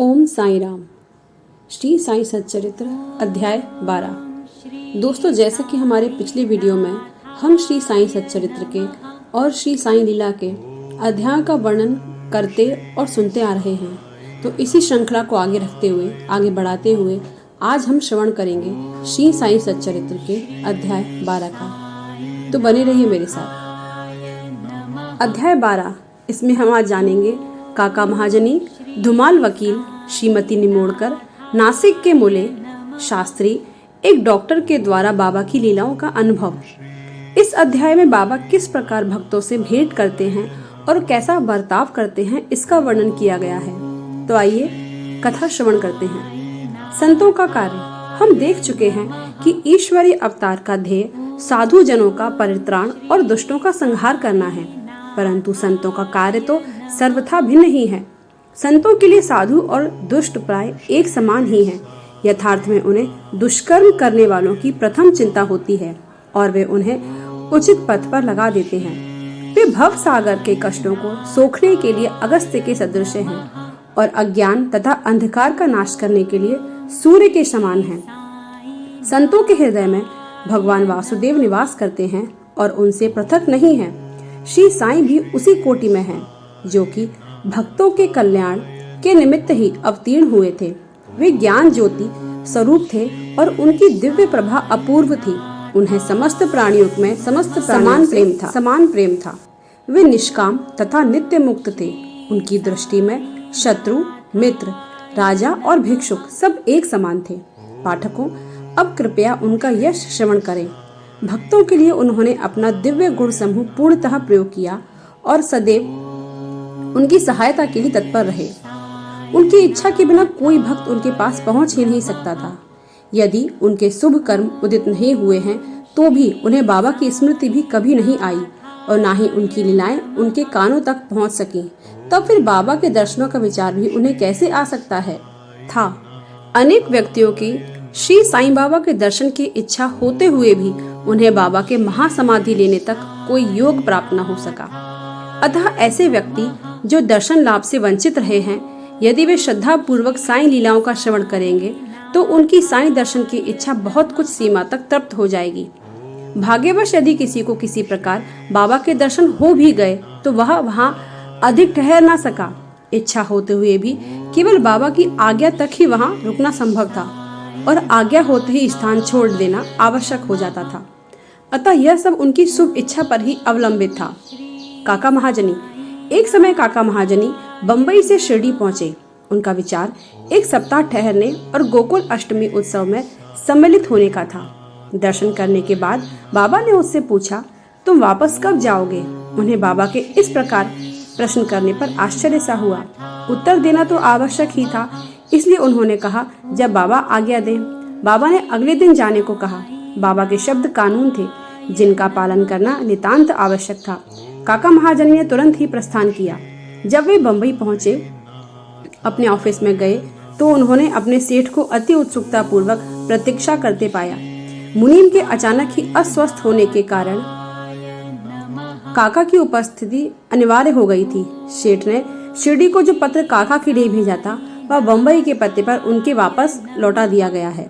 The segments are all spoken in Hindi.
ओम साई राम। श्री साई सच्चरित्र अध्याय 12। दोस्तों, जैसे कि हमारे पिछले वीडियो में हम श्री साई सच्चरित्र के और श्री साई लीला के अध्याय का वर्णन करते और सुनते आ रहे हैं, तो इसी श्रृंखला को आगे रखते हुए आगे बढ़ाते हुए आज हम श्रवण करेंगे श्री साई सच्चरित्र के अध्याय 12 का। तो बने रहिए मेरे साथ। अध्याय 12, इसमें हम आज जानेंगे काका महाजनी, धुमाल वकील, श्रीमती निमोड़कर, नासिक के मूले शास्त्री, एक डॉक्टर के द्वारा बाबा की लीलाओं का अनुभव। इस अध्याय में बाबा किस प्रकार भक्तों से भेंट करते हैं और कैसा बर्ताव करते हैं, इसका वर्णन किया गया है। तो आइए कथा श्रवण करते हैं। संतों का कार्य। हम देख चुके हैं कि ईश्वरीय अवतार का ध्येय साधु जनों का परित्राण और दुष्टों का संहार करना है, परंतु संतों का कार्य तो सर्वथा भिन्न ही है। संतों के लिए साधु और दुष्ट प्राय एक समान ही हैं। यथार्थ में उन्हें दुष्कर्म करने वालों की प्रथम चिंता होती है और वे उन्हें उचित पथ पर लगा देते हैं। वे भव सागर के कष्टों को सोखने के लिए अगस्त्य के सदृश हैं और अज्ञान तथा अंधकार का नाश करने के लिए सूर्य के समान हैं। संतों के हृदय में भगवान वासुदेव निवास करते हैं और उनसे पृथक नहीं है। श्री साईं भी उसी कोटि में हैं, जो कि भक्तों के कल्याण के निमित्त ही अवतीर्ण हुए थे। वे ज्ञान ज्योति स्वरूप थे और उनकी दिव्य प्रभा अपूर्व थी। उन्हें समस्त प्राणियों में समान प्रेम था। वे निष्काम तथा नित्य मुक्त थे। उनकी दृष्टि में शत्रु, मित्र, राजा और भिक्षुक सब एक समान थे। पाठकों, अब कृपया उनका यश श्रवण करें। भक्तों के लिए उन्होंने अपना दिव्य गुण समूह पूर्णतः प्रयोग किया और सदैव उनकी सहायता के लिए तत्पर रहे। उनकी इच्छा के बिना कोई भक्त उनके पास पहुंच ही नहीं सकता था। यदि उनके शुभ कर्म उदित नहीं हुए हैं तो भी उन्हें बाबा की स्मृति भी कभी नहीं आई और ना ही उनकी लीलाएं उनके कानों तक पहुंच सकी। तब फिर बाबा के दर्शनों का विचार भी उन्हें कैसे आ सकता है था। अनेक व्यक्तियों की श्री साईं बाबा के दर्शन की इच्छा होते हुए भी उन्हें बाबा के महासमाधि लेने तक कोई योग प्राप्त न हो सका। अतः ऐसे व्यक्ति जो दर्शन लाभ से वंचित रहे हैं, यदि वे श्रद्धा पूर्वक साईं लीलाओं का श्रवण करेंगे तो उनकी साईं दर्शन की इच्छा बहुत कुछ सीमा तक तृप्त हो जाएगी। भाग्यवश यदि किसी को किसी प्रकार बाबा के दर्शन हो भी गए तो वह वहां अधिक ठहर ना सका। इच्छा होते हुए भी केवल बाबा की आज्ञा तक ही वहां रुकना संभव था और आज्ञा होते ही स्थान छोड़ देना आवश्यक हो जाता था। अतः यह सब उनकी शुभ इच्छा पर ही अवलंबित था। काका महाजनी। एक समय काका महाजनी बंबई से शिरडी पहुंचे। उनका विचार एक सप्ताह ठहरने और गोकुल अष्टमी उत्सव में सम्मिलित होने का था। दर्शन करने के बाद बाबा ने उससे पूछा, तुम वापस कब जाओगे? उन्हें बाबा के इस प्रकार प्रश्न करने पर आश्चर्य सा हुआ। उत्तर देना तो आवश्यक ही था, इसलिए उन्होंने कहा, जब बाबा आज्ञा दें। बाबा ने अगले दिन जाने को कहा। बाबा के शब्द कानून थे, जिनका पालन करना नितांत आवश्यक था। काका महाजनी ने तुरंत ही प्रस्थान किया। जब वे बंबई पहुंचे, अपने ऑफिस में गए तो उन्होंने अपने सेठ को अति उत्सुकता पूर्वक प्रतीक्षा करते पाया। मुनीम के अचानक ही अस्वस्थ होने के कारण काका की उपस्थिति अनिवार्य हो गई थी। सेठ ने शिरडी को जो पत्र काका के लिए भेजा था, वह बंबई के पते पर उनके वापस लौटा दिया गया है।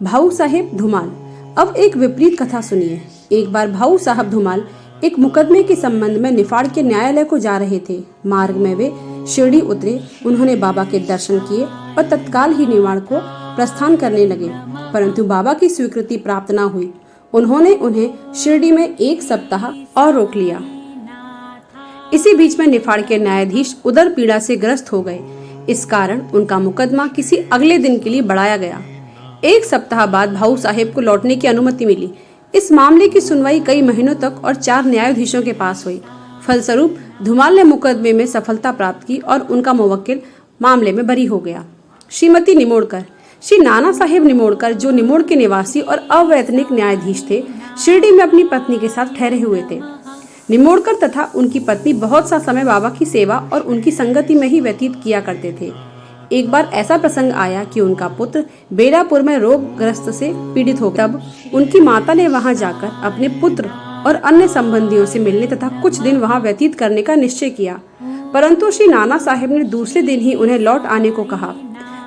भाऊ साहेब धुमाल। अब एक विपरीत कथा सुनिए। एक बार भाऊ साहब धुमाल एक मुकदमे के संबंध में निफाड़ के न्यायालय को जा रहे थे। मार्ग में वे शिरडी उतरे। उन्होंने बाबा के दर्शन किए और तत्काल ही निफाड़ को प्रस्थान करने लगे, परंतु बाबा की स्वीकृति प्राप्त न हुई। उन्होंने उन्हें शिरडी में एक सप्ताह और रोक लिया। इसी बीच में निफाड़ के न्यायाधीश उदर पीड़ा से ग्रस्त हो गए। इस कारण उनका मुकदमा किसी अगले दिन के लिए बढ़ाया गया। एक सप्ताह बाद भाऊ साहेब को लौटने की अनुमति मिली। इस मामले की सुनवाई कई महीनों तक और 4 न्यायाधीशों के पास हुई। फलस्वरूप धुमाल ने मुकदमे में सफलता प्राप्त की और उनका मुवक्किल मामले में बरी हो गया। श्रीमती निमोड़कर। श्री नाना साहेब निमोड़कर, जो निमोड़ के निवासी और अवैतनिक न्यायाधीश थे, शिरडी में अपनी पत्नी के साथ ठहरे हुए थे। निमोड़कर तथा उनकी पत्नी बहुत सा समय बाबा की सेवा और उनकी संगति में ही व्यतीत किया करते थे। एक बार ऐसा प्रसंग आया कि उनका पुत्र बेलापुर में रोगग्रस्त से पीड़ित हो गया। तब उनकी माता ने वहां जाकर अपने पुत्र और अन्य संबंधियों से मिलने तथा कुछ दिन वहां व्यतीत करने का निश्चय किया। परंतु श्री नाना साहेब ने दूसरे दिन ही उन्हें लौट आने को कहा।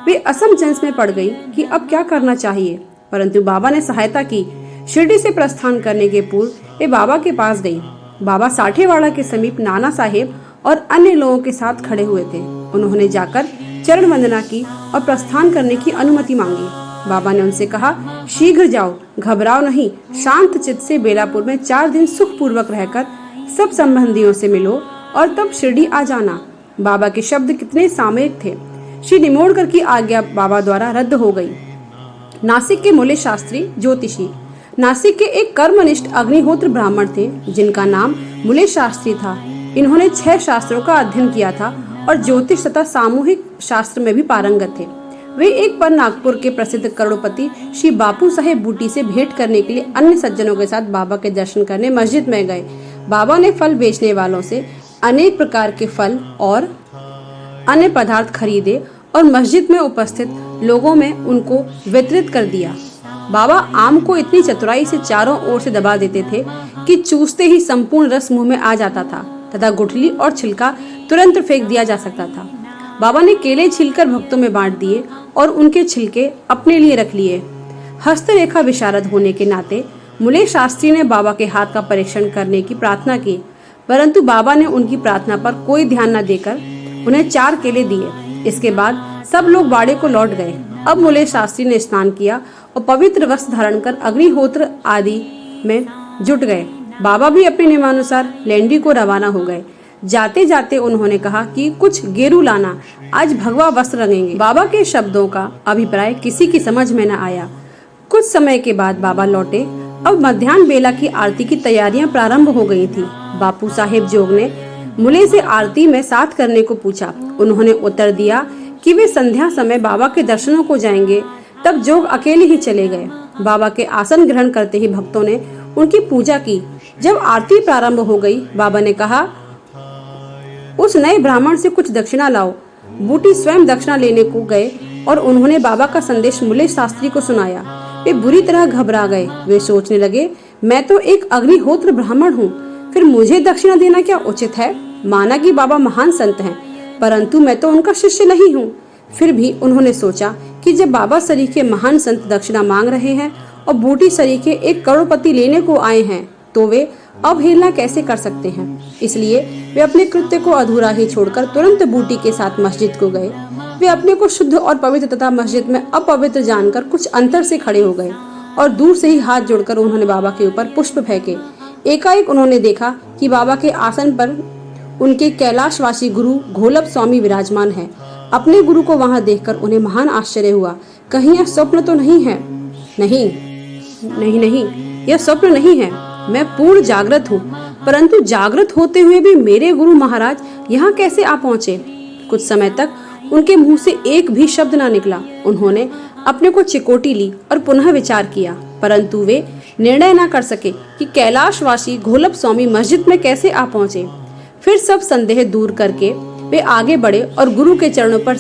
वे असमंजस में पड़ गई कि अब क्या करना चाहिए, परंतु बाबा ने सहायता की। शिरडी से प्रस्थान करने के पूर्व वे बाबा के पास गई। बाबा साठेवाड़ा के समीप नाना साहेब और अन्य लोगों के साथ खड़े हुए थे। उन्होंने जाकर चरण वंदना की और प्रस्थान करने की अनुमति मांगी। बाबा ने उनसे कहा, शीघ्र जाओ, घबराओ नहीं, शांत चित्त से बेलापुर में 4 दिन सुख पूर्वक रहकर सब संबंधियों से मिलो और तब शिरडी आ जाना। बाबा के शब्द कितने सामयिक थे। श्री निमोड़कर की आज्ञा बाबा द्वारा रद्द हो गई। नासिक के मूल्य शास्त्री ज्योतिषी। नासिक के एक कर्मनिष्ठ अग्निहोत्र ब्राह्मण थे जिनका नाम मूल्य शास्त्री था। इन्होंने 6 शास्त्रों का अध्ययन किया था और ज्योतिष तथा सामूहिक शास्त्र में भी पारंगत थे। वे एक बार नागपुर के प्रसिद्ध करोड़पति श्री बापू साहेब बूटी से भेंट करने के लिए अन्य सज्जनों के साथ बाबा के दर्शन करने मस्जिद में गए। बाबा ने फल बेचने वालों से अनेक प्रकार के फल और अन्य पदार्थ खरीदे और मस्जिद में उपस्थित लोगों में उनको वितरित कर दिया। बाबा आम को इतनी चतुराई से चारों ओर से दबा देते थे कि चूसते ही संपूर्ण रस मुंह में आ जाता था तथा गुठली और छिलका तुरंत फेंक दिया जा सकता था। बाबा ने केले छीलकर भक्तों में बांट दिए और उनके छिलके अपने लिए रख लिए। हस्तरेखा विशारद होने के नाते मूल्य शास्त्री ने बाबा के हाथ का परीक्षण करने की प्रार्थना की, परंतु बाबा ने उनकी प्रार्थना पर कोई ध्यान न देकर उन्हें 4 केले दिए। इसके बाद सब लोग बाड़े को लौट गए। अब मूल्य शास्त्री ने स्नान किया और पवित्र वस्त्र धारण कर अग्निहोत्र आदि में जुट गए। बाबा भी अपने नियमानुसार लैंडी को रवाना हो गए। जाते जाते उन्होंने कहा कि कुछ गेरू लाना, आज भगवा वस्त्र रंगेंगे। बाबा के शब्दों का अभिप्राय किसी की समझ में न आया। कुछ समय के बाद बाबा लौटे। अब मध्याह्न बेला की आरती की तैयारियां प्रारंभ हो गई थी। बापू साहेब जोग ने मूल्य से आरती में साथ करने को पूछा। उन्होंने उत्तर दिया कि वे संध्या समय बाबा के दर्शनों को जाएंगे। तब जोग अकेले ही चले गए। बाबा के आसन ग्रहण करते ही भक्तों ने उनकी पूजा की। जब आरती प्रारंभ हो गई, बाबा ने कहा, उस नए ब्राह्मण से कुछ दक्षिणा लाओ। बूटी स्वयं दक्षिणा लेने को गए और उन्होंने बाबा का संदेश मूल्य शास्त्री को सुनाया। वे बुरी तरह घबरा गए। वे सोचने लगे, मैं तो एक अग्निहोत्र ब्राह्मण हूँ, फिर मुझे दक्षिणा देना क्या उचित है। माना कि बाबा महान संत हैं, परंतु मैं तो उनका शिष्य नहीं हूँ। फिर भी उन्होंने सोचा कि जब बाबा सरीखे महान संत दक्षिणा मांग रहे हैं और बूटी सरीखे एक करोड़पति लेने को आए हैं, तो वे अवहेलना कैसे कर सकते हैं। इसलिए वे अपने कृत्य को अधूरा ही छोड़कर तुरंत बूटी के साथ मस्जिद को गए। वे अपने को शुद्ध और पवित्र तथा मस्जिद में अपवित्र जानकर कुछ अंतर से खड़े हो गए और दूर से ही हाथ जोड़कर उन्होंने बाबा के ऊपर पुष्प फेंके। एकाएक उन्होंने देखा कि बाबा के आसन पर उनके कैलाशवासी गुरु घोलप स्वामी विराजमान है। अपने गुरु को वहां देखकर उन्हें महान आश्चर्य हुआ। कहीं यह स्वप्न तो नहीं है? नहीं, यह स्वप्न नहीं है। मैं पूर्ण जागृत हूँ, परंतु जागृत होते हुए भी मेरे गुरु महाराज यहाँ कैसे आ पहुँचे? कुछ समय तक उनके मुंह से एक भी शब्द न निकला। उन्होंने अपने को चिकोटी ली और पुनः विचार किया, परंतु वे निर्णय न कर सके कि कैलाशवासी घोलप स्वामी मस्जिद में कैसे आ पहुँचे। फिर सब संदेह दूर करके वे आगे बढ़े और गुरु के चरणों पर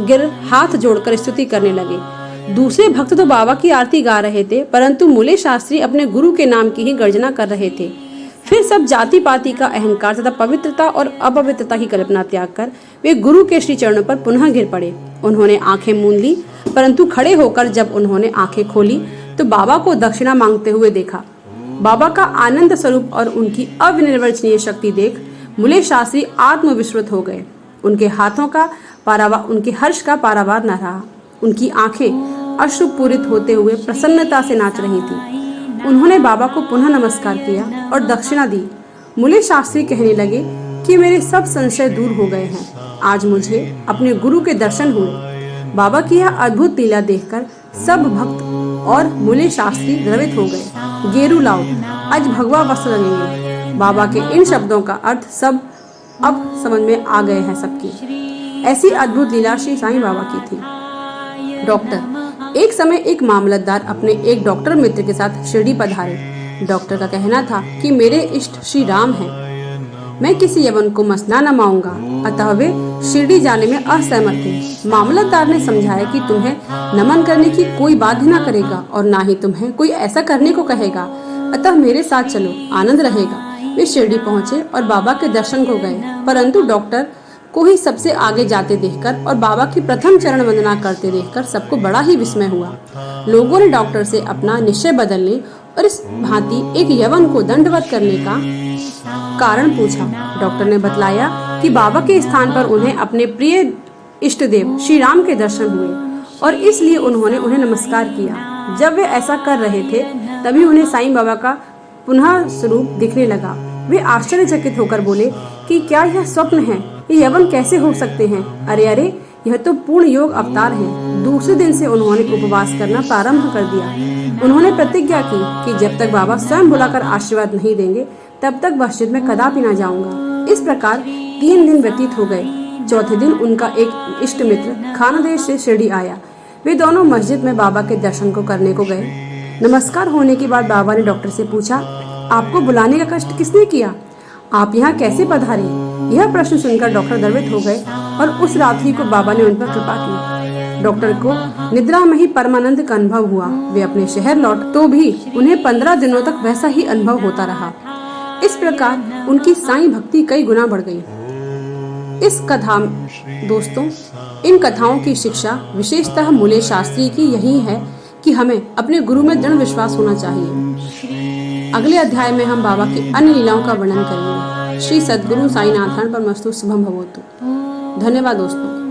गिर हाथ जोड़कर स्तुति करने लगे। दूसरे भक्त तो बाबा की आरती गा रहे थे, परंतु मूल्य शास्त्री अपने गुरु के नाम की ही गर्जना कर रहे थे। फिर सब जाति पाति का अहंकार तथा पवित्रता और अपवित्रता की कल्पना त्याग कर वे गुरु के श्री चरणों पर पुनः गिर पड़े। उन्होंने आंखें मूंद ली, परंतु खड़े होकर जब उन्होंने आंखें खोली तो बाबा को दक्षिणा मांगते हुए देखा। बाबा का आनंद स्वरूप और उनकी अविनिर्वचनीय शक्ति देख मूल्य शास्त्री आत्मविस्मृत हो गए। उनके हर्ष का पारावार न रहा। उनकी आंखें अश्रुपूरित होते हुए प्रसन्नता से नाच रही थी। उन्होंने बाबा को पुनः नमस्कार किया और दक्षिणा दी। मूल्य शास्त्री कहने लगे कि मेरे सब संशय दूर हो गए हैं। आज मुझे अपने गुरु के दर्शन हुए। बाबा की यह अद्भुत लीला देखकर सब भक्त और मूल्य शास्त्री द्रवित हो गए। गेरू लाओ, आज भगवा वस्त्र रंगेंगे। बाबा के इन शब्दों का अर्थ सब अब समझ में आ गए हैं सबकी। ऐसी अद्भुत लीला श्री साईं बाबा की थी। डॉक्टर। एक समय एक मामलतदार अपने एक डॉक्टर मित्र के साथ शिरडी पधारे। डॉक्टर का कहना था कि मेरे इष्ट श्री राम हैं। मैं किसी यवन को मसला न माऊंगा, अतः वे शिरडी जाने में असहमत थे। मामलतदार ने समझाया कि तुम्हें नमन करने की कोई बाध्य न करेगा और ना ही तुम्हें कोई ऐसा करने को कहेगा, अतः मेरे साथ चलो, आनंद रहेगा। वे शिरडी पहुंचे और बाबा के दर्शन को गए, परंतु डॉक्टर को ही सबसे आगे जाते देखकर और बाबा की प्रथम चरण वंदना करते देखकर सबको बड़ा ही विस्मय हुआ। लोगों ने डॉक्टर से अपना निश्चय बदलने और इस भांति एक यवन को दंडवत करने का कारण पूछा। डॉक्टर ने बतलाया कि बाबा के स्थान पर उन्हें अपने प्रिय इष्ट देव श्री राम के दर्शन हुए और इसलिए उन्होंने उन्हें नमस्कार किया। जब वे ऐसा कर रहे थे तभी उन्हें साईं बाबा का पुनः स्वरूप दिखने लगा। वे आश्चर्यचकित होकर बोले कि क्या यह स्वप्न है? ये यवन कैसे हो सकते हैं? अरे अरे, यह तो पूर्ण योग अवतार है। दूसरे दिन से उन्होंने उपवास करना प्रारंभ कर दिया। उन्होंने प्रतिज्ञा की कि जब तक बाबा स्वयं बुलाकर आशीर्वाद नहीं देंगे तब तक मस्जिद में कदापि न जाऊंगा। इस प्रकार 3 दिन व्यतीत हो गए। चौथे दिन उनका एक इष्ट मित्र खानदेश से शिरडी आया। वे दोनों मस्जिद में बाबा के दर्शन को करने को गए। नमस्कार होने के बाद बाबा ने डॉक्टर से पूछा, आपको बुलाने का कष्ट किसने किया? आप यहाँ कैसे पधारे? यह प्रश्न सुनकर डॉक्टर द्रवित हो गए और उस रात्रि को बाबा ने उन पर कृपा की। डॉक्टर को निद्रा में ही परमानंद का अनुभव हुआ। वे अपने शहर लौट तो भी उन्हें 15 दिनों तक वैसा ही अनुभव होता रहा। इस प्रकार उनकी साईं भक्ति कई गुना बढ़ गई। इस कथा दोस्तों, इन कथाओं की शिक्षा विशेषतः मूल्य शास्त्री की यही है कि हमें अपने गुरु में दृढ़ विश्वास होना चाहिए। अगले अध्याय में हम बाबा की अन्य लीलाओं का वर्णन करेंगे। श्री सद्गुरु साईनाथान परमस्तु शुभम भवतु। धन्यवाद दोस्तों।